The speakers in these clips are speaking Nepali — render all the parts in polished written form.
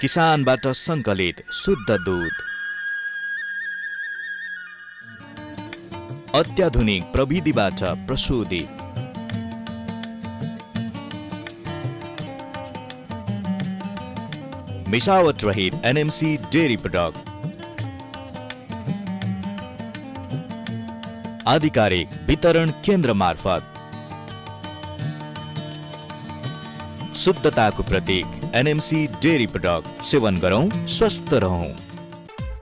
किसानबाट सङ्कलित शुद्ध दूध, अत्याधुनिक प्रविधिबाट प्रशोधित, मिसावट रहित एनएमसी डेयरी प्रोडक्ट, आधिकारिक वितरण केन्द्र मार्फत शुद्धताको प्रतीक एनएमसी डेयरी प्रोडक्ट सेवन गरौं, स्वस्थ रहौं।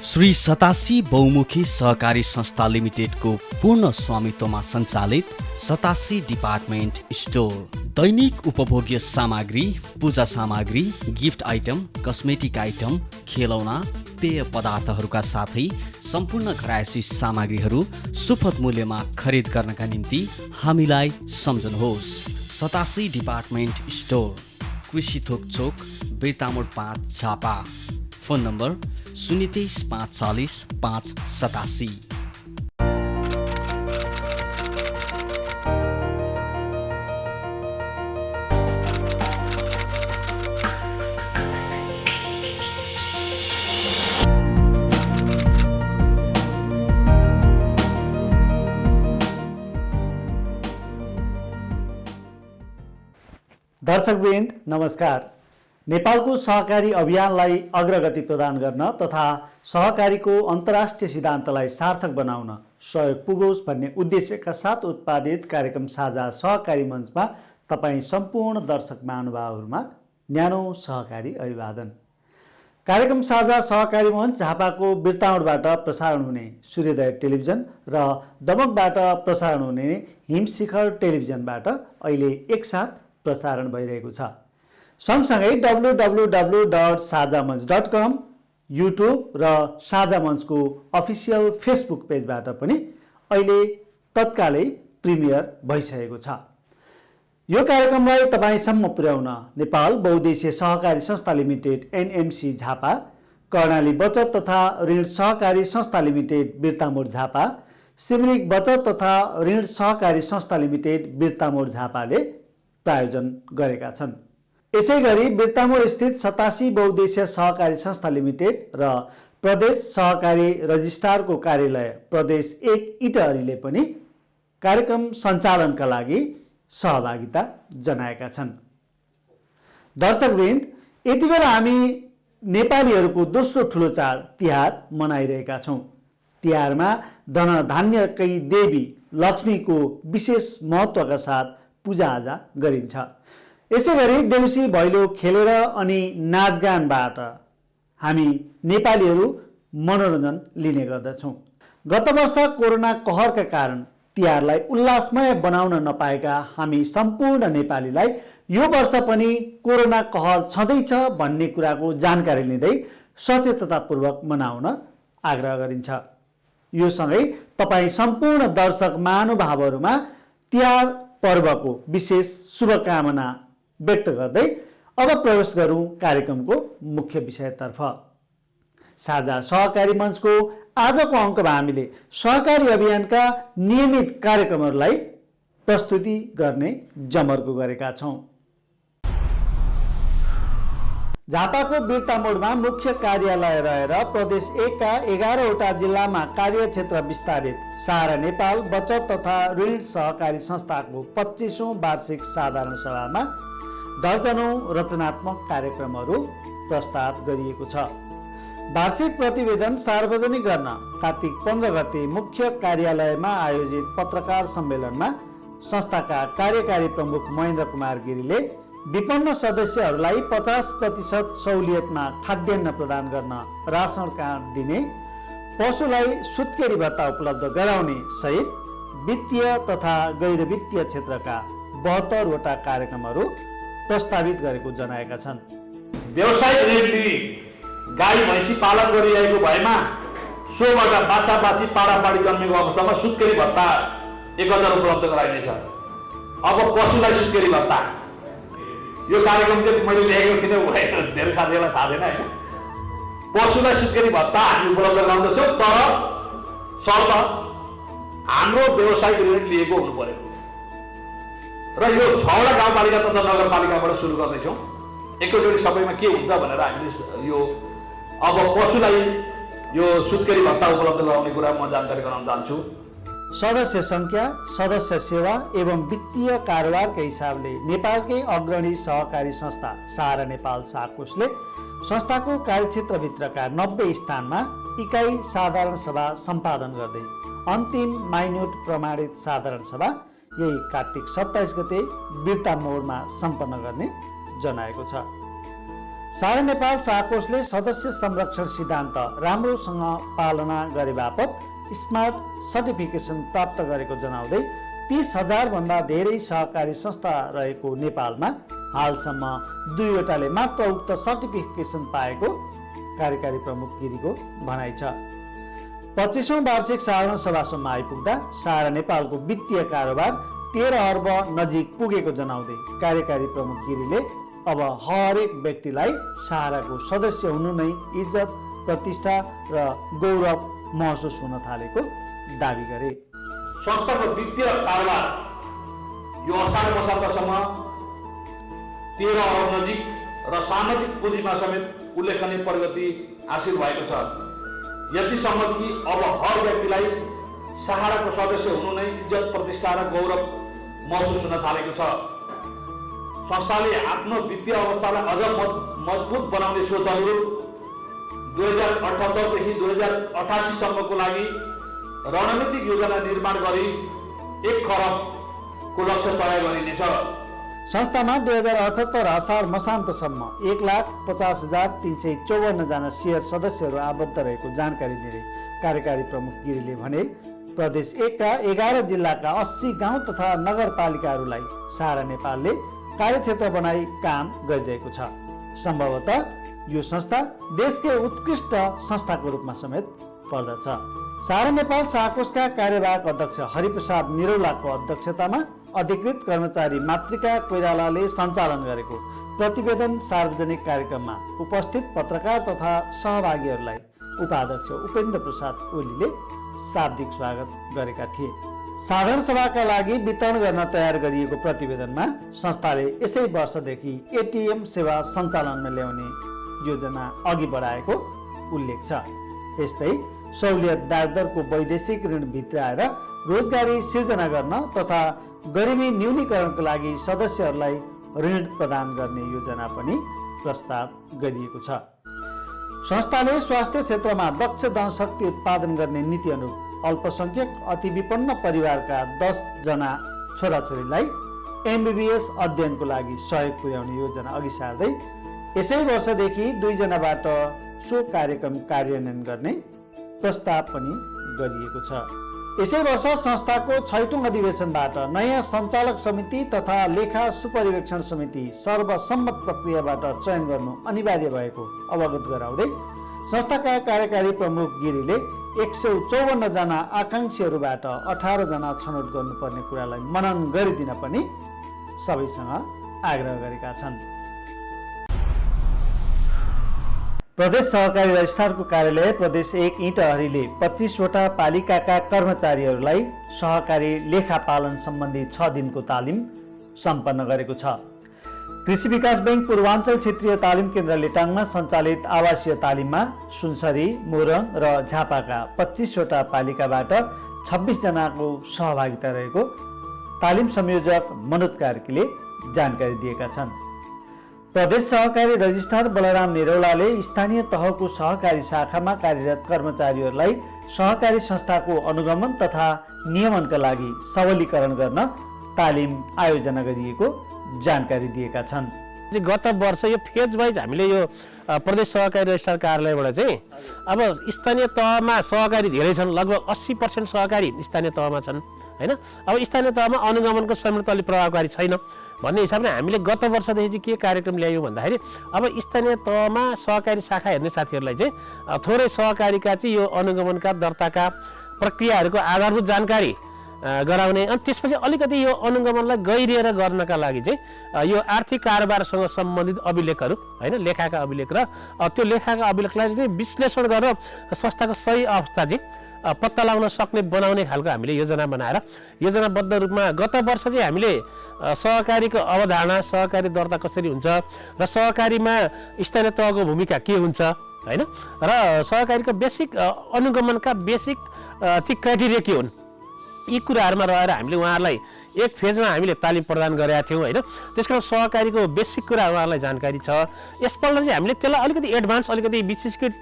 श्री सतासी बहुमुखी सहकारी संस्था लिमिटेडको पूर्ण स्वामित्वमा सञ्चालित सतासी डिपार्टमेन्ट स्टोर दैनिक उपभोग्य सामग्री, पूजा सामग्री, गिफ्ट आइटम, कस्मेटिक आइटम, खेलौना, पेय पदार्थहरूका साथै सम्पूर्ण घरायसी सामग्रीहरू सुपथ मूल्यमा खरिद गर्नका निम्ति हामीलाई सम्झनुहोस्। सतासी डिपार्टमेन्ट स्टोर, कृषि थोक चोक, बिर्तामोड 5 झापा। Phone number 023 540 587। दर्शकवृन्द नमस्कार। नेपालको सहकारी अभियानलाई अग्रगति प्रदान गर्न तथा सहकारीको अन्तर्राष्ट्रिय सिद्धान्तलाई सार्थक बनाउन सहयोग पुगोस् भन्ने उद्देश्यका साथ उत्पादित कार्यक्रम साझा सहकारी मञ्चमा तपाईँ सम्पूर्ण दर्शक महानुभावहरूमा न्यानो सहकारी अभिवादन। कार्यक्रम साझा सहकारी मञ्च झापाको बिर्तामोडबाट प्रसारण हुने सूर्योदय टेलिभिजन र दमकबाट प्रसारण हुने हिमशिखर टेलिभिजनबाट अहिले एकसाथ प्रसारण भइरहेको छ। सँगसँगै www.sajamanch.com, युट्युब र साझा मञ्चको अफिसियल फेसबुक पेजबाट पनि अहिले तत्कालै प्रिमियर भइसकेको छ। यो कार्यक्रमलाई तपाईसम्म पुर्याउन नेपाल बहुद्देश्य सहकारी संस्था लिमिटेड एनएमसी झापा, कर्णाली बचत तथा ऋण सहकारी संस्था लिमिटेड बिर्तामोड झापा, सिमरिक बचत तथा ऋण सहकारी संस्था लिमिटेड बिर्तामोड झापाले प्रायोजन गरेका छन्। यसैगरी बिर्तामोड स्थित सतासी बहुद्देश्य सहकारी संस्था लिमिटेड र प्रदेश सहकारी रजिस्ट्रारको कार्यालय प्रदेश 1 इटहरीले पनि कार्यक्रम सञ्चालनका लागि सहभागिता जनाएका छन्। दर्शकवृन्द, यति बेला हामी नेपालीहरूको दोस्रो ठुलो चाड तिहार मनाइरहेका छौँ। तिहारमा धन धान्यकै देवी लक्ष्मीको विशेष महत्त्वका साथ पूजाआजा गरिन्छ। यसैगरी देउसी भैलो खेलेर अनि नाचगानबाट हामी नेपालीहरू मनोरञ्जन लिने गर्दछौँ। गत वर्ष कोरोना कहरका कारण तिहारलाई उल्लासमय बनाउन नपाएका हामी सम्पूर्ण नेपालीलाई यो वर्ष पनि कोरोना कहर छँदैछ भन्ने कुराको जानकारी लिँदै सचेततापूर्वक मनाउन आग्रह गरिन्छ। यो सँगै तपाईँ सम्पूर्ण दर्शक महानुभावहरूमा तिहार पर्वको विशेष शुभकामना व्यक्त गर्दै अब प्रवेश गरौँ कार्यक्रमको मुख्य विषयतर्फ। साझा सहकारी मञ्चको आजको अङ्कमा हामीले सहकारी अभियानका नियमित कार्यक्रमहरूलाई प्रस्तुति गर्ने जमर्को गरेका छौँ। झापाको बिर्तामोडमा मुख्य कार्यालय रहेर प्रदेश 1 का 11वटा जिल्लामा कार्यक्षेत्र विस्तारित सारा नेपाल बचत तथा ऋण सहकारी संस्थाको 25औं वार्षिक साधारण सभामा दर्जनौं रचनात्मक कार्यक्रमहरू प्रस्ताव गरिएको छ। वार्षिक प्रतिवेदन सार्वजनिक गर्न कार्तिक 15 गते मुख्य कार्यालयमा आयोजित पत्रकार सम्मेलनमा संस्थाका कार्यकारी प्रमुख महेन्द्र कुमार गिरीले विपन्न सदस्यहरूलाई 50% सहुलियतमा खाद्यान्न प्रदान गर्न रासन कार्ड दिने, पशुलाई सुत्केरी भत्ता उपलब्ध गराउने सहित वित्तीय तथा गैर वित्तीय क्षेत्रका 72 वटा कार्यक्रमहरू प्रस्तावित गरेको जनाएका छन्। व्यवसायिक ऋण दिने, गाई भैँसी पालन गरिरहेको भएमा सोबाट बाछा बाछी पाडापाडी जन्मेको अवस्थामा सुत्केरी भत्ता 1000 उपलब्ध गराइनेछ। अब पशुलाई सुत्केरी भत्ता, यो कार्यक्रम चाहिँ मैले लेखेको थिइनँ, धेरै साथीहरूलाई थाहा छैन होइन। पशुलाई सुत्केरी भत्ता हामी उपलब्ध गराउँदछौँ, तर शर्त हाम्रो व्यवसायिक ऋण लिएको हुनु पर्यो। र यो 6वटा गाउँपालिका तथा नगरपालिकाबाट सुरु गर्दैछौँ। एकैचोटि सबैमा के हुन्छ भनेर हामीले यो अब पशुलाई यो सुत्केरी भत्ता उपलब्ध गराउने कुरा म जानकारी गराउन चाहन्छु। सदस्य संख्या, सदस्य सेवा एवं वित्तीय कारोबारका हिसाबले नेपालकै अग्रणी सहकारी संस्था सहारा नेपाल साकोसले संस्थाको कार्यक्षेत्रभित्रका 90 स्थानमा इकाइ साधारण सभा सम्पादन गर्दै अन्तिम माइन्युट प्रमाणित साधारण सभा यही कार्तिक 27 गते बिर्ता मोडमा सम्पन्न गर्ने जनाएको छ। सहारा नेपाल साकोसले सदस्य संरक्षण सिद्धान्त राम्रोसँग पालना गरे बापत स्मार्ट सर्टिफिकेसन प्राप्त गरेको जनाउँदै 30,000 भन्दा धेरै सहकारी संस्था रहेको नेपालमा हालसम्म 2वटाले मात्र उक्त सर्टिफिकेसन पाएको कार्यकारी प्रमुख गिरीको भनाइ छ। 25औं वार्षिक साधारण सभासम्म आइपुग्दा सहारा नेपालको वित्तीय कारोबार 13 अर्ब नजिक पुगेको जनाउँदै कार्यकारी प्रमुख गिरीले अब हरेक व्यक्तिलाई सहाराको सदस्य हुनु नै इज्जत, प्रतिष्ठा र गौरव महसुस हुन थालेको दावी गरे। संस्थाको वित्तीय कारोबार यो असार मसान्तसम्म 13 अर्ब नजिक र सामाजिक पुँजीमा समेत उल्लेखनीय प्रगति हासिल भएको छ। यतिसम्म कि अब हर व्यक्तिलाई सहाराको सदस्य हुनु नै इज्जत, प्रतिष्ठा र गौरव महसुस हुन थालेको छ। संस्थाले आफ्नो वित्तीय अवस्थालाई अझ मजबुत बनाउने सोचहरू 2078 देखि 2088 सम्मको लागि रणनीतिक योजना निर्माण गरी 1 खरबको लक्ष्य तय गरिनेछ। संस्थामा 2078 असार मसान्तसम्म 1,50,354 जना शेयर सदस्यहरू आबद्ध रहेको जानकारी दिँदै कार्यकारी प्रमुख गिरीले भने प्रदेश 1 का 11 जिल्लाका 80 गाउँ तथा नगरपालिकाहरूलाई सहारा नेपालले कार्यक्षेत्र बनाई काम गरिरहेको छ। सम्भवतः यो संस्था देशकै उत्कृष्ट संस्थाको रूपमा समेत पर्दछ। सहारा नेपाल साकोसका कार्यवाहक अध्यक्ष हरिप्रसाद निरौलाको अध्यक्षतामा अधिकृत कर्मचारी मातृका कोइरालाले सञ्चालन गरेको प्रतिवेदन सार्वजनिक कार्यक्रममा उपस्थित पत्रकार तथा सहभागीहरूलाई उपाध्यक्ष उपेन्द्र प्रसाद ओलीले शाब्दिक स्वागत गरेका थिए। साधारण सभाका लागि वितरण गर्न तयार गरिएको प्रतिवेदनमा संस्थाले यसै वर्षदेखि एटिएम सेवा सञ्चालनमा ल्याउने योजना अघि बढाएको उल्लेख छ। यस्तै सहुलियत ब्याजदरको वैदेशिक ऋण भित्राएर रोजगारी सिर्जना गर्न तथा गरिबी न्यूनीकरणको लागि सदस्यहरूलाई ऋण प्रदान गर्ने योजना पनि प्रस्ताव गरिएको छ। संस्थाले स्वास्थ्य क्षेत्रमा दक्ष जनशक्ति उत्पादन गर्ने नीति अनुरूप अल्पसंख्यक अति विपन्न परिवारका 10 जना छोराछोरीलाई एमबीबीएस अध्ययनको लागि सहयोग पुर्याउने योजना अघि सार्दै यसै वर्षदेखि 2 जनाबाट सो कार्यक्रम कार्यान्वयन गर्ने प्रस्ताव पनि गरिएको छ। यसै वर्ष संस्थाको 6औं अधिवेशनबाट नयाँ सञ्चालक समिति तथा लेखा सुपरिवेक्षण समिति सर्वसम्मत प्रक्रियाबाट चयन गर्नु अनिवार्य भएको अवगत गराउँदै संस्थाका कार्यकारी प्रमुख गिरीले 154 जना आकांक्षीहरूबाट 18 जना छनौट गर्नुपर्ने कुरालाई मनन गरिदिन पनि सबैसँग आग्रह गरेका छन्। प्रदेश सहकारी रजिस्ट्रारको कार्यालय प्रदेश 1 इटहरीले 25 वटा पालिकाका कर्मचारीहरूलाई सहकारी लेखा पालन सम्बन्धी 6 दिनको तालिम सम्पन्न गरेको छ। कृषि विकास बैंक पूर्वाञ्चल क्षेत्रीय तालिम केन्द्र लेटाङमा सञ्चालित आवासीय तालिममा सुनसरी, मोरङ र झापाका 25 वटा पालिकाबाट 26 जनाको सहभागिता रहेको तालिम संयोजक मनोज कार्कीले जानकारी दिएका छन्। प्रदेश सहकारी रजिस्ट्रार बलराम निरौलाले स्थानीय तहको सहकारी शाखामा कार्यरत कर्मचारीहरूलाई सहकारी संस्थाको अनुगमन तथा नियमनका लागि सबलीकरण गर्न तालिम आयोजना गरिएको जानकारी दिएका छन्। गत वर्ष यो फेज वाइज हामीले यो प्रदेश सहकारी रजिस्ट्रार कार्यालयबाट चाहिँ अब स्थानीय तहमा सहकारी धेरै छन्, लगभग 80% सहकारी स्थानीय तहमा छन् हैन। अब स्थानीय तहमा अनुगमनको संयन्त्र अलि प्रभावकारी छैन भन्ने हिसाबले हामीले गत वर्षदेखि चाहिँ के कार्यक्रम ल्यायौँ भन्दाखेरि अब स्थानीय तहमा सहकारी शाखा हेर्ने साथीहरूलाई चाहिँ थोरै सहकारीका चाहिँ यो अनुगमनका दर्ताका प्रक्रियाहरूको आधारभूत जानकारी गराउने अनि त्यसपछि अलिकति यो अनुगमनलाई गहिरिएर गर्नका लागि चाहिँ यो आर्थिक कारोबारसँग सम्बन्धित अभिलेखहरू होइन लेखाका अभिलेख र त्यो लेखाका अभिलेखलाई चाहिँ विश्लेषण गरेर संस्थाको सही अवस्था चाहिँ पत्ता लगाउन सक्ने बनाउने खालको हामीले योजना बनाएर योजनाबद्ध रूपमा गत वर्ष चाहिँ हामीले सहकारीको अवधारणा सहकारी दर्ता कसरी हुन्छ र सहकारीमा स्थानीय तहको भूमिका के हुन्छ होइन र सहकारीको बेसिक अनुगमनका बेसिक चाहिँ क्राइटेरिया के हुन् यी कुराहरूमा रहेर हामीले उहाँहरूलाई एक फेजमा हामीले तालिम प्रदान गरेका थियौँ होइन त्यस कारण सहकारीको बेसिक कुरा उहाँहरूलाई जानकारी छ। यसपल्ट चाहिँ हामीले त्यसलाई अलिकति एडभान्स अलिकति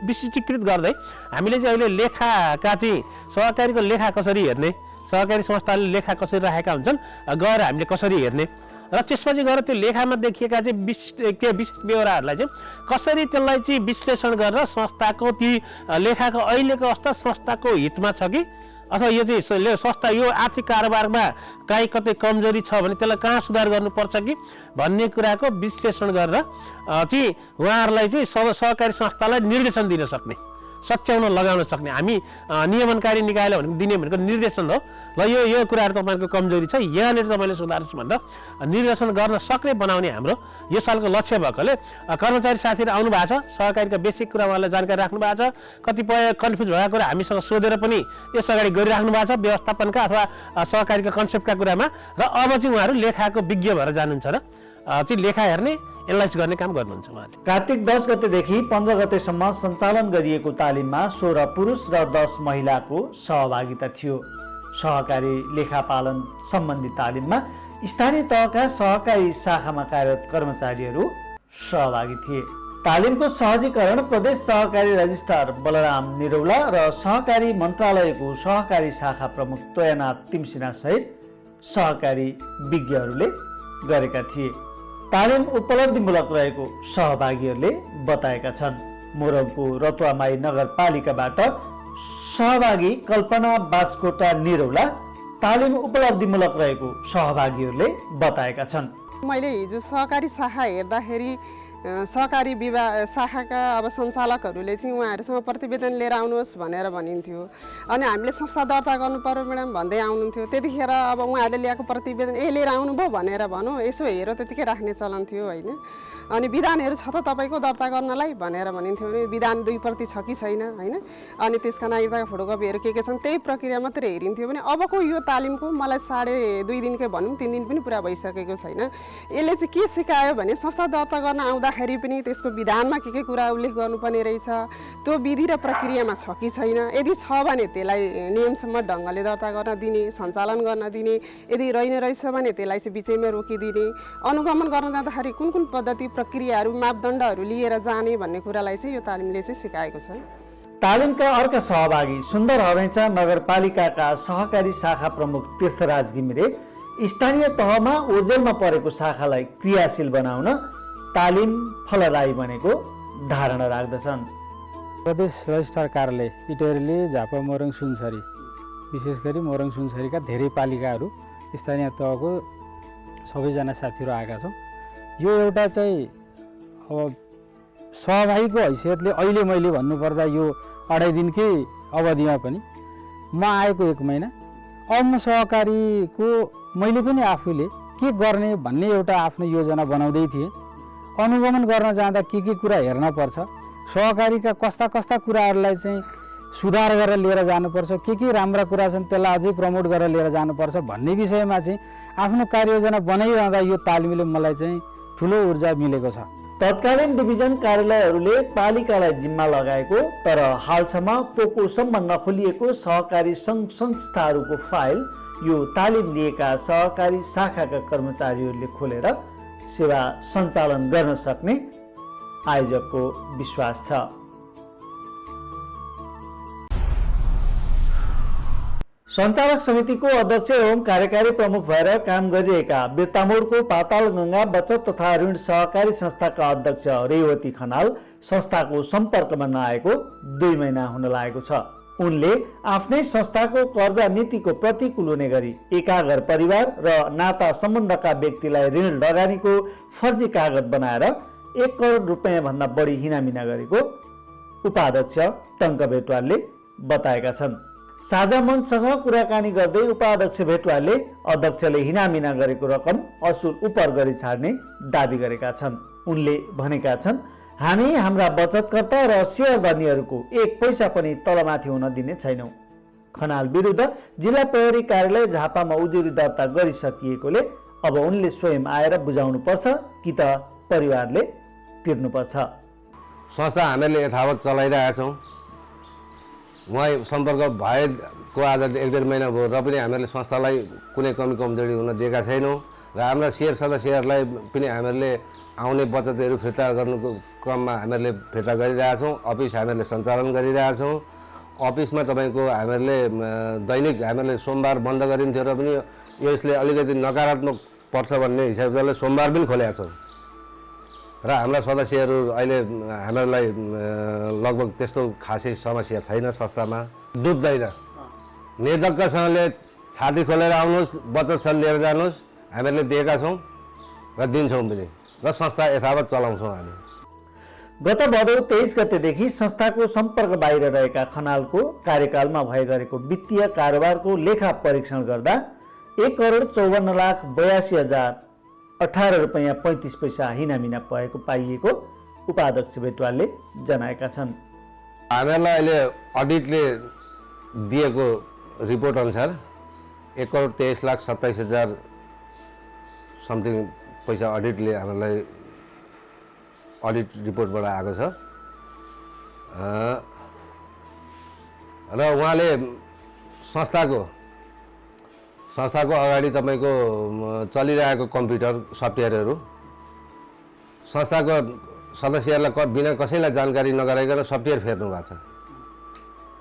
विशिष्टीकृत गर्दै हामीले चाहिँ अहिले लेखाका चाहिँ सहकारीको लेखा कसरी हेर्ने सहकारी संस्थाले लेखा कसरी राखेका हुन्छन् गएर हामीले कसरी हेर्ने र त्यसपछि गएर त्यो लेखामा देखिएका चाहिँ विशिष्ट व्यवहारहरूलाई चाहिँ कसरी त्यसलाई चाहिँ विश्लेषण गरेर संस्थाको ती लेखाको अहिलेको अवस्था संस्थाको हितमा छ कि अथवा यो चाहिँ संस्था यो आर्थिक कारोबारमा काहीँ कतै कमजोरी छ भने त्यसलाई कहाँ सुधार गर्नुपर्छ कि भन्ने कुराको विश्लेषण गरेर चाहिँ उहाँहरूलाई चाहिँ सहकारी संस्थालाई निर्देशन दिन सक्ने सच्याउन लगाउन सक्ने हामी नियमनकारी निकायले दिने भनेको निर्देशन हो ल यो कुराहरू तपाईँको कमजोरी छ यहाँनिर तपाईँले सुधार्नुहोस् भनेर निर्देशन गर्न सक्ने बनाउने हाम्रो यो सालको लक्ष्य भएकोले कर्मचारी साथीहरू आउनु भएको छ सहकारीका बेसिक कुरा उहाँलाई जानकारी राख्नु भएको छ कतिपय कन्फ्युज भएको कुरा हामीसँग सोधेर पनि यस अगाडि गरिराख्नु भएको छ व्यवस्थापनका अथवा सहकारीका कन्सेप्टका कुरामा र अब चाहिँ उहाँहरू लेखाको विज्ञ भएर जानुहुन्छ र चाहिँ लेखा हेर्ने एनालाइज गर्ने काम गर्नुहुन्छ उहाँले। कार्तिक 10 गतेदेखि 15 गतेसम्म सञ्चालन गरिएको तालिममा 16 पुरुष र 10 महिलाको सहभागिता थियो। सहकारी लेखापालन सम्बन्धी तालिममा स्थानीय तहका सहकारी शाखामा कार्यरत कर्मचारीहरू सहभागी थिए। तालिमको सहजीकरण प्रदेश सहकारी रजिस्ट्रार बलराम निरौला र सहकारी मन्त्रालयको सहकारी शाखा प्रमुख तोयनाथ तिमसिना सहित सहकारी विज्ञहरूले गरेका थिए। तालिम उपलब्धिमूलक रहेको सहभागीहरूले बताएका छन्। मोरङको रतुवामाई नगरपालिकाबाट सहभागी कल्पना बास्कोटा निरौला तालिम उपलब्धिमूलक रहेको सहभागीहरूले बताएका छन्। मैले हिजो सहकारी शाखा हेर्दाखेरि सहकारी विभाग शाखाका अब सञ्चालकहरूले चाहिँ उहाँहरूसँग प्रतिवेदन लिएर आउनुहोस् भनेर भनिन्थ्यो अनि हामीले संस्था दर्ता गर्नु पर्यो म्याडम भन्दै आउनुहुन्थ्यो। त्यतिखेर अब उहाँहरूले ल्याएको प्रतिवेदन लिएर आउनुभयो भनेर भनौँ यसो हेर त्यतिकै राख्ने चलन थियो होइन। अनि विधानहरू छ त तपाईँको दर्ता गर्नलाई भनेर भनिन्थ्यो भने विधान 2 प्रति छ कि छैन होइन अनि त्यसका नागरिकताका फोटोकपीहरू के छन् त्यही प्रक्रिया मात्रै हेरिन्थ्यो भने अबको यो तालिमको मलाई 2.5 दिनकै भनौँ 3 दिन पनि पुरा भइसकेको छैन। यसले चाहिँ के सिकायो भने संस्था दर्ता गर्न आउँदाखेरि पनि त्यसको विधानमा के कुरा उल्लेख गर्नुपर्ने रहेछ त्यो विधि र प्रक्रियामा छ कि छैन यदि छ भने त्यसलाई नियमसम्म ढङ्गले दर्ता गर्न दिने सञ्चालन गर्न दिने यदि रहेन रहेछ भने त्यसलाई चाहिँ बिचैमा रोकिदिने अनुगमन गर्न जाँदाखेरि कुन कुन पद्धति प्रक्रियाहरू मापदण्डहरू लिएर जाने भन्ने कुरालाई चाहिँ यो तालिमले चाहिँ सिकाएको छ। तालिमका अर्का सहभागी सुन्दर हरैचा नगरपालिकाका सहकारी शाखा प्रमुख तीर्थराज घिमिरे स्थानीय तहमा ओझेलमा परेको शाखालाई क्रियाशील बनाउन तालिम फलदायी बनेको धारणा राख्दछन्। प्रदेश रजिस्ट्रार कार्यालय इटहरीले झापा मोरङ सुनसरी विशेष गरी मोरङ सुनसरीका धेरै पालिकाहरू स्थानीय तहको सबैजना साथीहरू आएका छौँ। यो एउटा चाहिँ अब सहभागीको हैसियतले अहिले मैले भन्नुपर्दा यो 2.5 दिनकै अवधिमा पनि म आएको 1 महिना अब म सहकारीको मैले पनि आफूले के गर्ने भन्ने एउटा आफ्नो योजना बनाउँदै थिएँ। अनुगमन गर्न जाँदा के कुरा हेर्न पर्छ सहकारीका कस्ता कस्ता कुराहरूलाई चाहिँ सुधार गरेर लिएर जानुपर्छ के राम्रा कुरा छन् त्यसलाई अझै प्रमोट गरेर लिएर जानुपर्छ भन्ने विषयमा चाहिँ आफ्नो कार्ययोजना बनाइरहँदा यो तालिमले मलाई चाहिँ ठुलो ऊर्जा मिलेको छ। तत्कालीन डिभिजन कार्यालयहरूले पालिकालाई जिम्मा लगाएको तर हालसम्म पोकोसम्म नखोलिएको सहकारी सङ्घ संस्थाहरूको फाइल यो तालिम लिएका सहकारी शाखाका कर्मचारीहरूले खोलेर सेवा सञ्चालन गर्न सक्ने आयोजकको विश्वास छ। सञ्चालक समितिको अध्यक्ष एवं कार्यकारी प्रमुख भएर काम गरिरहेका बिर्तामोडको पातालगङ्गा बचत तथा ऋण सहकारी संस्थाका अध्यक्ष रेवती खनाल संस्थाको सम्पर्कमा नआएको 2 महिना हुन लागेको छ। उनले आफ्नै संस्थाको कर्जा नीतिको प्रतिकूल हुने गरी एकागर परिवार र नाता सम्बन्धका व्यक्तिलाई ऋण लगानीको फर्जी कागज बनाएर 1 करोड रुपियाँ भन्दा बढी हिनामिना गरेको उपाध्यक्ष टङ्क बेटवालले बताएका छन्। साझा मञ्चसँग कुराकानी गर्दै उपाध्यक्ष भेटवालले अध्यक्षले हिनामिना गरेको रकम असुल उपर गरी छाड्ने दाबी गरेका छन्। उनले भनेका छन्, हामी हाम्रा बचतकर्ता र सेयरधनीहरूको 1 पैसा पनि तलमाथि हुन दिने छैनौँ। खनाल विरुद्ध जिल्ला प्रहरी कार्यालय झापामा उजुरी दर्ता गरिसकिएकोले अब उनले स्वयं आएर बुझाउनु पर्छ कि त परिवारले तिर्नुपर्छ। संस्था हामीहरूले यथावत चलाइरहेका छौँ। उहाँ सम्पर्क भएको आज 1-1.5 महिना भयो र पनि हामीहरूले संस्थालाई कुनै कमी कमजोरी हुन दिएका छैनौँ र हाम्रा सेयर सदस्यहरूलाई पनि हामीहरूले आउने बचतहरू फिर्ता गर्नुको क्रममा हामीहरूले फिर्ता गरिरहेछौँ। अफिस हामीहरूले सञ्चालन गरिरहेछौँ। अफिसमा तपाईँको हामीहरूले दैनिक हामीहरूले सोमबार बन्द गरिन्थ्यो र पनि यसले अलिकति नकारात्मक पर्छ भन्ने हिसाबले सोमबार पनि खोलेका छौँ र हाम्रा सदस्यहरू अहिले हामीहरूलाई लगभग त्यस्तो खासै समस्या छैन। संस्थामा डुब्दैन। निर्धक्कसँगले छाती खोलेर आउनुहोस्, बचत छ लिएर जानुहोस्, हामीहरूले दिएका छौँ र दिन्छौँ पनि र संस्था यथावत चलाउँछौँ हामी। गत भदौ 23 गतेदेखि संस्थाको सम्पर्क बाहिर रहेका खनालको कार्यकालमा भए गरेको वित्तीय कारोबारको लेखा परीक्षण गर्दा 1,54,82,018 रुपैयाँ 35 पैसा हिनामिना भएको पाइएको उपाध्यक्ष भेटवालले जनाएका छन्। हामीहरूलाई अहिले अडिटले दिएको रिपोर्ट अनुसार 1,23,27,000 समथिङ पैसा अडिटले हामीलाई अडिट रिपोर्टबाट आएको छ र उहाँले संस्थाको अगाडि तपाईँको चलिरहेको कम्प्युटर सफ्टवेयरहरू संस्थाको सदस्यहरूलाई बिना कसैलाई जानकारी नगराइकन सफ्टवेयर फेर्नु भएको छ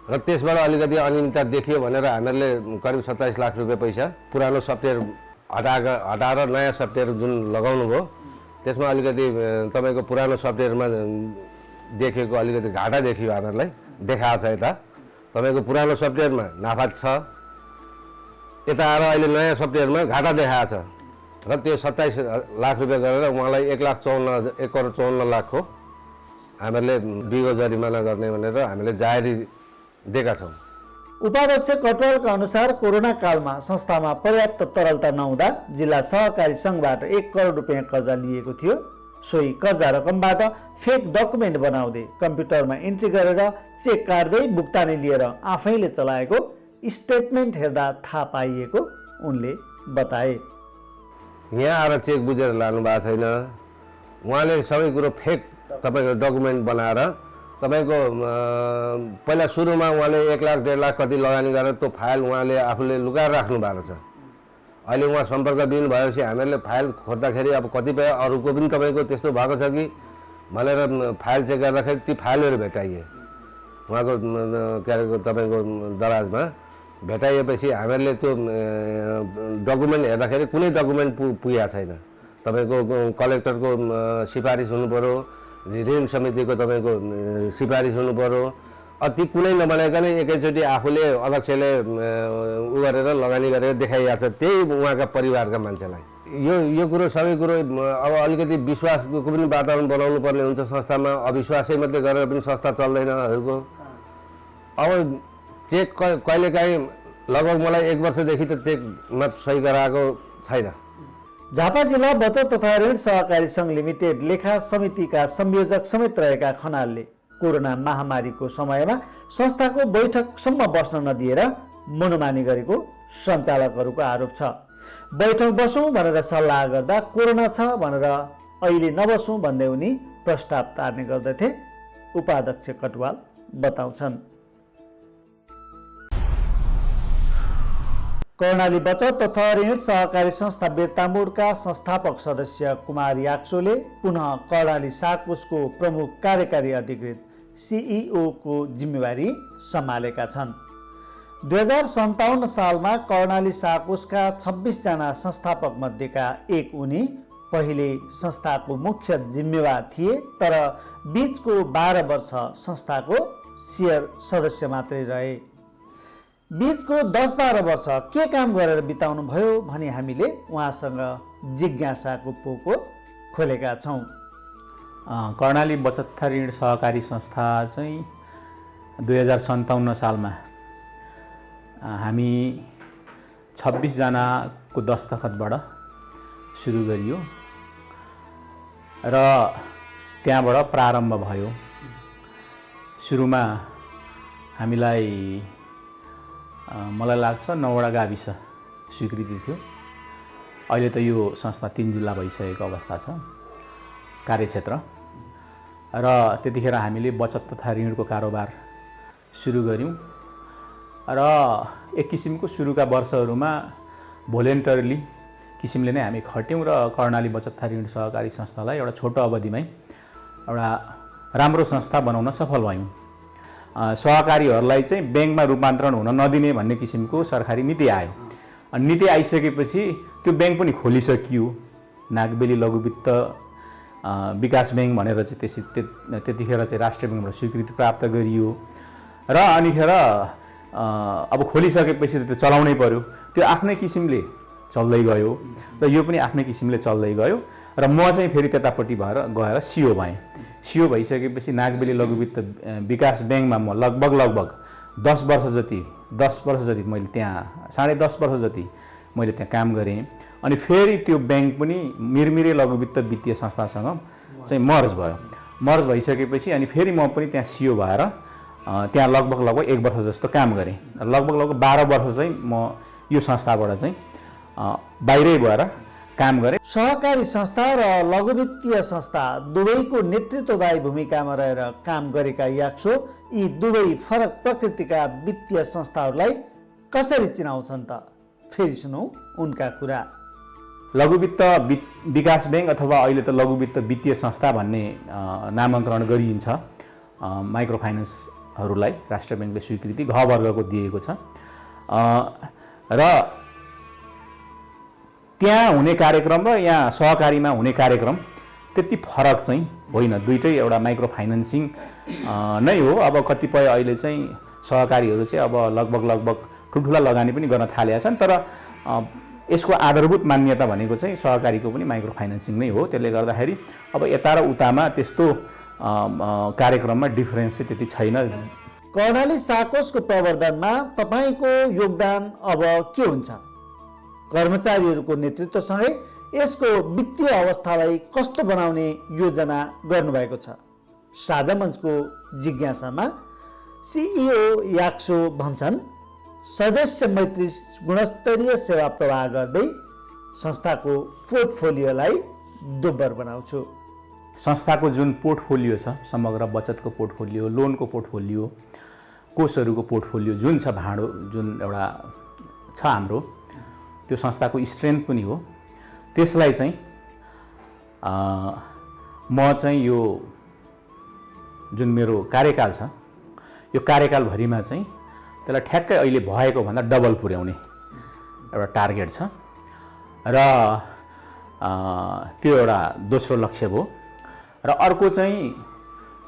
र त्यसबाट अलिकति अनियमितता देखियो भनेर हामीहरूले करिब 27 लाख रुपियाँ पैसा पुरानो सफ्टवेयर हटाएर नयाँ सफ्टवेयर जुन लगाउनु भयो त्यसमा अलिकति तपाईँको पुरानो सफ्टवेयरमा देखेको अलिकति घाटा देखियो। हामीहरूलाई देखाएको छ। यता तपाईँको पुरानो सफ्टवेयरमा नाफा छ, यता आएर अहिले नयाँ सफ्टवेयरमा घाटा देखाएको छ र त्यो 27 लाख रुपियाँ गरेर उहाँलाई 1,54,00,000 हामीहरूले बिगो जरिमाना गर्ने भनेर हामीले जाहेरी दिएका छौँ। उपाध्यक्ष कटवालका अनुसार कोरोना कालमा संस्थामा पर्याप्त तरलता नहुँदा जिल्ला सहकारी सङ्घबाट 1 करोड रुपियाँ कर्जा लिएको थियो। सोही कर्जा रकमबाट फेक डकुमेन्ट बनाउँदै कम्प्युटरमा एन्ट्री गरेर चेक काट्दै भुक्तानी लिएर आफैले चलाएको स्टेटमेन्ट हेर्दा थाहा पाइएको उनले बताए। यहाँ आएर चेक बुझेर लानु भएको छैन। उहाँले सबै कुरो फेक तपाईँको डकुमेन्ट बनाएर तपाईँको पहिला सुरुमा उहाँले 1 लाख 1.5 लाख कति लगानी गरेर त्यो फाइल उहाँले आफूले लुकाएर राख्नु भएको छ। अहिले उहाँ सम्पर्कविहीन भएपछि हामीहरूले फाइल खोज्दाखेरि अब कतिपय अरूको पनि तपाईँको त्यस्तो भएको छ कि भनेर फाइल चेक गर्दाखेरि ती फाइलहरू भेटाइए उहाँको के अरे तपाईँको दराजमा भेटाइएपछि हामीहरूले त्यो डकुमेन्ट हेर्दाखेरि कुनै डकुमेन्ट पुगेको छैन। तपाईँको कलेक्टरको सिफारिस हुनु पऱ्यो, ऋण समितिको तपाईँको सिफारिस हुनु पऱ्यो, ती कुनै नबनाइकन एकैचोटि आफूले अध्यक्षले उ गरेर लगानी गरेर देखाइएको छ त्यही उहाँका परिवारका मान्छेलाई। यो कुरो सबै कुरो अब अलिकति विश्वासको पनि वातावरण बनाउनु पर्ने हुन्छ संस्थामा। अविश्वासै मात्रै गरेर पनि संस्था चल्दैनहरूको। अब चेक कहिलेकाहीँ लगभग मलाई 1 वर्षदेखि त चेकमा सही गराएको छैन। झापा जिल्ला बचत तथा ऋण सहकारी सङ्घ लिमिटेड लेखा समितिका संयोजक समेत रहेका खनालले कोरोना महामारीको समयमा संस्थाको बैठकसम्म बस्न नदिएर मनोमानी गरेको सञ्चालकहरूको आरोप छ। बैठक बसौँ भनेर सल्लाह गर्दा कोरोना छ भनेर अहिले नबसौँ भन्दै उनी प्रस्ताव तार्ने गर्दथे, उपाध्यक्ष कटवाल बताउँछन्। कर्णाली बचत तथा ऋण सहकारी संस्था बेर्तामोडका संस्थापक सदस्य कुमार याक्सोले पुनः कर्णाली साकोसको प्रमुख कार्यकारी अधिकृत सिइओ को जिम्मेवारी सम्हालेका छन्। 2057 सालमा कर्णाली साकोसका 26 जना संस्थापक मध्येका एक उनी पहिले संस्थाको मुख्य जिम्मेवार थिए, तर बीचको 12 वर्ष संस्थाको शेयर सदस्य मात्रै रहे। बीचको 10-12 वर्ष के काम गरेर बिताउनु भयो भनी हामीले उहाँसँग जिज्ञासाको पोको खोलेका छौँ। कर्णाली बचत तथा ऋण सहकारी संस्था चाहिँ 2057 सालमा हामी 26 जनाको दस्तखतबाट सुरु गरियो र त्यहाँबाट प्रारम्भ भयो। सुरुमा हामीलाई मलाई लाग्छ 9वटा गाविस स्वीकृति थियो। अहिले त यो संस्था 3 जिल्ला भइसकेको अवस्था छ कार्यक्षेत्र र त्यतिखेर हामीले बचत तथा ऋणको कारोबार सुरु गऱ्यौँ र एक किसिमको सुरुका वर्षहरूमा भोलिन्टरली किसिमले नै हामी खट्यौँ र कर्णाली बचत तथा ऋण सहकारी संस्थालाई एउटा छोटो अवधिमै एउटा राम्रो संस्था बनाउन सफल भयौँ। सहकारीहरूलाई चाहिँ ब्याङ्कमा रूपान्तरण हुन नदिने भन्ने किसिमको सरकारी नीति आयो। अनि नीति आइसकेपछि त्यो ब्याङ्क पनि खोलिसकियो। नागबेली लघु वित्त विकास ब्याङ्क भनेर चाहिँ त्यतिखेर चाहिँ राष्ट्रिय ब्याङ्कबाट स्वीकृति प्राप्त गरियो र अनिखेर अब खोलिसकेपछि त्यो चलाउनै पर्यो। त्यो आफ्नै किसिमले चल्दै गयो र यो पनि आफ्नै किसिमले चल्दै गयो र म चाहिँ फेरि त्यतापट्टि भएर गएर सिओ भएँ। सिओ भइसकेपछि नागबेली लघु वित्त विकास ब्याङ्कमा म लगभग 10 वर्ष जति मैले त्यहाँ 10.5 वर्ष जति मैले त्यहाँ काम गरेँ। अनि फेरि त्यो ब्याङ्क पनि मिरमिरे लघु वित्त वित्तीय संस्थासँग चाहिँ मर्ज भयो। मर्ज भइसकेपछि अनि फेरि म पनि त्यहाँ सिओ भएर त्यहाँ लगभग 1 वर्ष जस्तो काम गरेँ। लगभग 12 वर्ष चाहिँ म यो संस्थाबाट चाहिँ बाहिरै भएर काम गरेँ। सहकारी संस्था र लघु वित्तीय संस्था दुवैको नेतृत्वदायी भूमिकामा रहेर काम गरेका याक्सो यी दुवै फरक प्रकृतिका वित्तीय संस्थाहरूलाई कसरी चिनाउँछन् त? फेरि सुनौ उनका कुरा। लघु वित्त विकास ब्याङ्क अथवा अहिले त लघु वित्त वित्तीय संस्था भन्ने नामाकरण गरिन्छ माइक्रो फाइनेन्सहरूलाई राष्ट्रिय ब्याङ्कले स्वीकृति घ वर्गको दिएको छ र त्यहाँ हुने कार्यक्रम र यहाँ सहकारीमा हुने कार्यक्रम त्यति फरक चाहिँ होइन। दुइटै एउटा माइक्रो फाइनेन्सिङ नै हो। अब कतिपय अहिले चाहिँ सहकारीहरू चाहिँ अब लगभग ठुल्ठुला लगानी पनि गर्न थालेका छन्, तर यसको आधारभूत मान्यता भनेको चाहिँ सहकारीको पनि माइक्रो फाइनेन्सिङ नै हो। त्यसले गर्दाखेरि अब यता र उतामा त्यस्तो कार्यक्रममा डिफरेन्स चाहिँ त्यति छैन। कर्णाली साकोसको प्रवर्धनमा तपाईँको योगदान अब के हुन्छ? कर्मचारीहरूको नेतृत्वसँगै यसको वित्तीय अवस्थालाई कस्तो बनाउने योजना गर्नुभएको छ? साझा मञ्चको जिज्ञासामा सिइओ याक्सो भन्छन्, सदस्य मैत्री गुणस्तरीय सेवा प्रवाह गर्दै संस्थाको पोर्टफोलियोलाई दोब्बर बनाउँछु। संस्थाको जुन पोर्टफोलियो छ, समग्र बचतको पोर्टफोलियो, लोनको पोर्टफोलियो, कोषहरूको पोर्टफोलियो जुन छ, भाँडो जुन एउटा छ हाम्रो, त्यो संस्थाको स्ट्रेन्थ पनि हो। त्यसलाई चाहिँ म चाहिँ यो जुन मेरो कार्यकाल छ, यो कार्यकालभरिमा चाहिँ त्यसलाई ठ्याक्कै अहिले भएको भन्दा डबल पुर्याउने एउटा टार्गेट छ र त्यो एउटा दोस्रो लक्ष्य भयो। र अर्को चाहिँ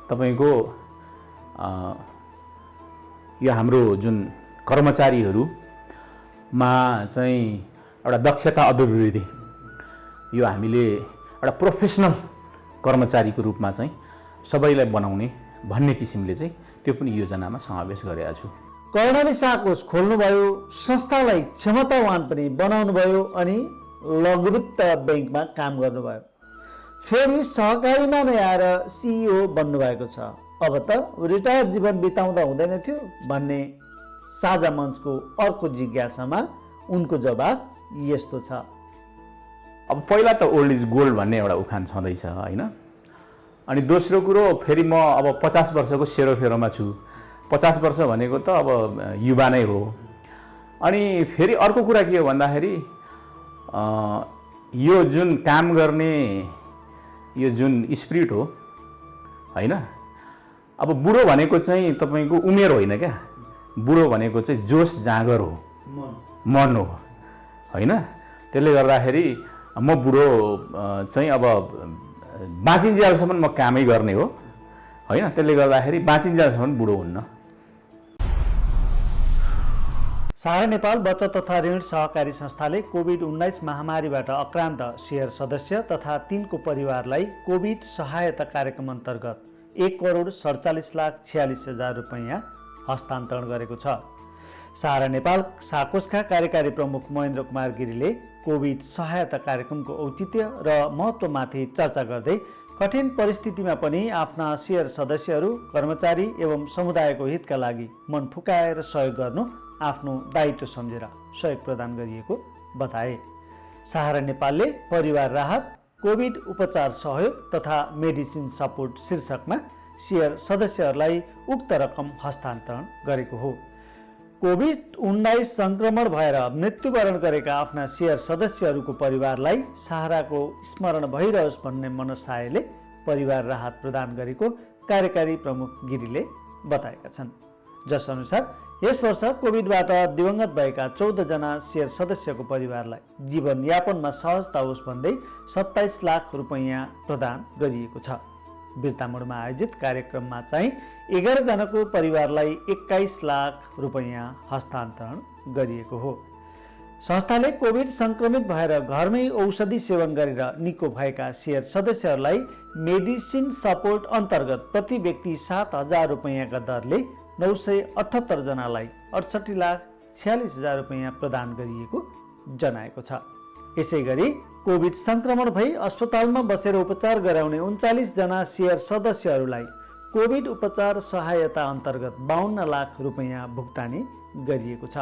तपाईँको यो हाम्रो जुन कर्मचारीहरूमा चाहिँ एउटा दक्षता अभिवृद्धि, यो हामीले एउटा प्रोफेसनल कर्मचारीको रूपमा चाहिँ सबैलाई बनाउने भन्ने किसिमले चाहिँ त्यो पनि योजनामा समावेश गरेका छु। कर्णाली साकोस खोल्नुभयो, संस्थालाई क्षमतावान पनि बनाउनु भयो अनि लघु वित्त ब्याङ्कमा काम गर्नुभयो। फेरि सहकारीमा नै आएर सिइओ बन्नुभएको छ। अब त रिटायर जीवन बिताउँदा हुँदैन थियो भन्ने साझा मञ्चको अर्को जिज्ञासामा उनको जवाब यस्तो छ। अब पहिला त ओल्ड इज गोल्ड भन्ने एउटा उखान छँदैछ होइन। अनि दोस्रो कुरो फेरि म अब 50 वर्षको सेरोफेरोमा छु। 50 वर्ष भनेको त अब युवा नै हो। अनि फेरि अर्को कुरा के हो भन्दाखेरि यो जुन काम गर्ने यो जुन स्पिरिट हो होइन, अब बुढो भनेको चाहिँ तपाईँको उमेर होइन क्या, बुढो भनेको चाहिँ जोस जाँगर हो, मन हो होइन। त्यसले गर्दाखेरि म बुढो चाहिँ अब बाँचिन्जेलसम्म म कामै गर्ने हो होइन। त्यसले गर्दाखेरि बाँचिन्जेलसम्म बुढो हुन्न। सारा नेपाल बचत तथा ऋण सहकारी संस्थाले कोभिड-19 महामारीबाट आक्रान्त शेयर सदस्य तथा तिनको परिवारलाई कोभिड सहायता कार्यक्रम अन्तर्गत 1,47,46,00,000 रुपैयाँ हस्तान्तरण गरेको छ। सहारा नेपाल साकोसका कार्यकारी प्रमुख महेन्द्र कुमार गिरीले कोभिड सहायता कार्यक्रमको औचित्य र महत्त्वमाथि चर्चा गर्दै कठिन परिस्थितिमा पनि आफ्ना सेयर सदस्यहरू, कर्मचारी एवं समुदायको हितका लागि मन फुकाएर सहयोग गर्नु आफ्नो दायित्व सम्झेर सहयोग प्रदान गरिएको बताए। सहारा नेपालले परिवार राहत, कोभिड उपचार सहयोग तथा मेडिसिन सपोर्ट शीर्षकमा सेयर सदस्यहरूलाई उक्त रकम हस्तान्तरण गरेको हो। कोभिड-19 संक्रमण भएर मृत्युवरण गरेका आफ्ना सेयर सदस्यहरूको परिवारलाई सहाराको स्मरण भइरहोस् भन्ने मनसायले परिवार राहत प्रदान गरेको कार्यकारी प्रमुख गिरीले बताएका छन्। जसअनुसार यस वर्ष कोभिडबाट दिवंगत भएका 14 जना सेयर सदस्यको परिवारलाई जीवनयापनमा सहजता होस् भन्दै 27 लाख रुपैयाँ प्रदान गरिएको छ। बिर्तामोडमा आयोजित कार्यक्रममा चाहिँ 11 जनाको परिवारलाई 21 लाख रुपैयाँ हस्तान्तरण गरिएको हो। संस्थाले कोभिड संक्रमित भएर घरमै औषधि सेवन गरेर निको भएका सेयर सदस्यहरूलाई मेडिसिन सपोर्ट अन्तर्गत प्रति व्यक्ति 7,000 रुपैयाँका दरले 978 जनालाई 68,46,000 रुपैयाँ प्रदान गरिएको जनाएको छ। यसै गरी कोभिड संक्रमण भई अस्पतालमा बसेर उपचार गराउने 39 जना सेयर सदस्यहरूलाई कोभिड उपचार सहायता अन्तर्गत 52 लाख रुपैयाँ भुक्तानी गरिएको छ।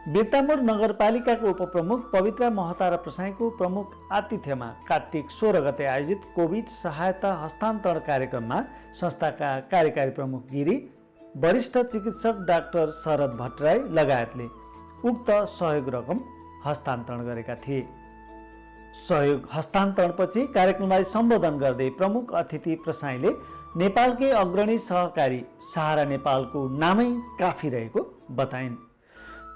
बिर्तामोड नगरपालिकाको उपप्रमुख पवित्रा महतारा प्रसाईको प्रमुख आतिथ्यमा कार्तिक 16 गते आयोजित कोभिड सहायता हस्तान्तरण कार्यक्रममा संस्थाका कार्यकारी प्रमुख गिरी, वरिष्ठ चिकित्सक डाक्टर शरद भट्टराई लगायतले उक्त सहयोग रकम हस्तान्तरण गरेका थिए। सहयोग हस्तान्तरणपछि कार्यक्रमलाई सम्बोधन गर्दै प्रमुख अतिथि प्रसाईले नेपालकै अग्रणी सहकारी सहारा नेपालको नामै काफी रहेको बताइन्।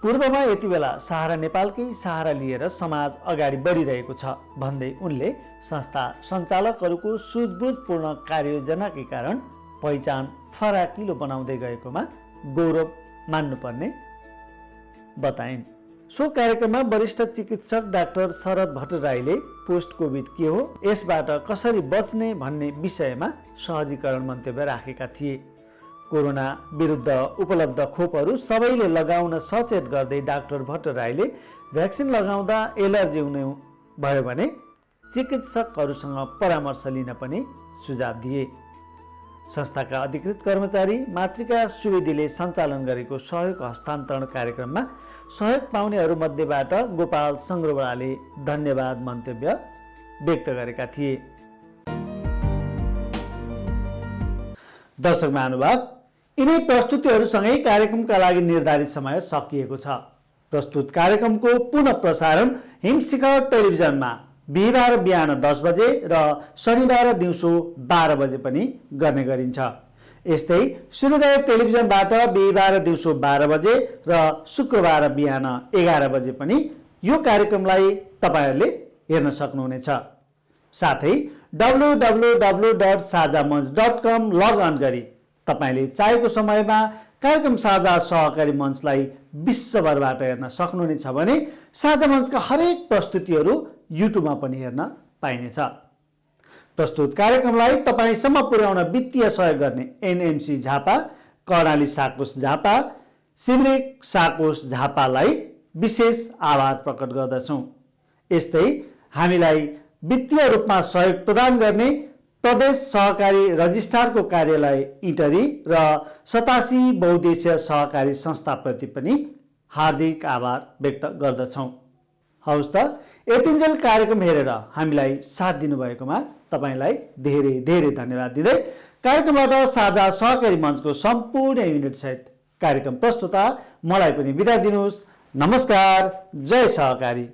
पूर्वमा यति बेला सहारा नेपालकै सहारा लिएर समाज अगाडि बढिरहेको छ भन्दै उनले संस्था सञ्चालकहरूको सुझबुझपूर्ण कार्ययोजनाकै कारण पहिचान फराकिलो बनाउँदै गएकोमा गौरव मान्नुपर्ने बताइन्। सो कार्यक्रममा वरिष्ठ चिकित्सक डाक्टर शरद भट्टराईले पोस्ट कोभिड के हो, यसबाट कसरी बच्ने भन्ने विषयमा सहजीकरण मन्तव्य राखेका थिए। कोरोना विरुद्ध उपलब्ध खोपहरू सबैले लगाउन सचेत गर्दै डाक्टर भट्टराईले भ्याक्सिन लगाउँदा एलर्जी हुने भयो भने चिकित्सकहरूसँग परामर्श लिन पनि सुझाव दिए। संस्थाका अधिकृत कर्मचारी मातृका सुवेदीले सञ्चालन गरेको सहयोग हस्तान्तरण कार्यक्रममा सहयोग पाउनेहरूमध्येबाट गोपाल सङ्ग्रवालले धन्यवाद मन्तव्य व्यक्त गरेका थिए। दर्शक महानुभाव, यिनै प्रस्तुतिहरूसँगै कार्यक्रमका लागि निर्धारित समय सकिएको छ। प्रस्तुत कार्यक्रमको पुनः प्रसारण हिमशिखर टेलिभिजनमा बिहिबार बिहान 10 बजे र शनिबार दिउँसो 12 बजे पनि गर्ने गरिन्छ। यस्तै सूर्योदय टेलिभिजनबाट बिहिबार दिउँसो 12 बजे र शुक्रबार बिहान 11 बजे पनि यो कार्यक्रमलाई तपाईहरूले हेर्न सक्नुहुनेछ। साथै www.sajamanch.com लगअन गरी तपाईले चाहेको समयमा कार्यक्रम साझा सहकारी मञ्चलाई विश्वभरबाट हेर्न सक्नुहुनेछ भने साझा मञ्चका हरेक प्रस्तुतिहरू युट्युबमा पनि हेर्न पाइनेछ। प्रस्तुत कार्यक्रमलाई तपाईसम्म पुर्याउन वित्तीय सहयोग गर्ने एनएमसी झापा, कर्णाली साकोस झापा, सिमरेक साकोस झापालाई विशेष आभार प्रकट गर्दछौँ। यस्तै हामीलाई वित्तीय रूपमा सहयोग प्रदान गर्ने प्रदेश सहकारी रजिस्ट्रारको कार्यालय इटरी र 87 बहुद्देश्य सहकारी संस्थाप्रति पनि हार्दिक आभार व्यक्त गर्दछौँ। हवस् त, यतिन्जेल कार्यक्रम हेरेर हामीलाई साथ दिनुभएकोमा तपाईँलाई धेरै धेरै धन्यवाद दिँदै कार्यक्रमबाट साझा सहकारी मञ्चको सम्पूर्ण युनिट सहित कार्यक्रम प्रस्तुता मलाई पनि बिदा दिनुहोस्। नमस्कार, जय सहकारी।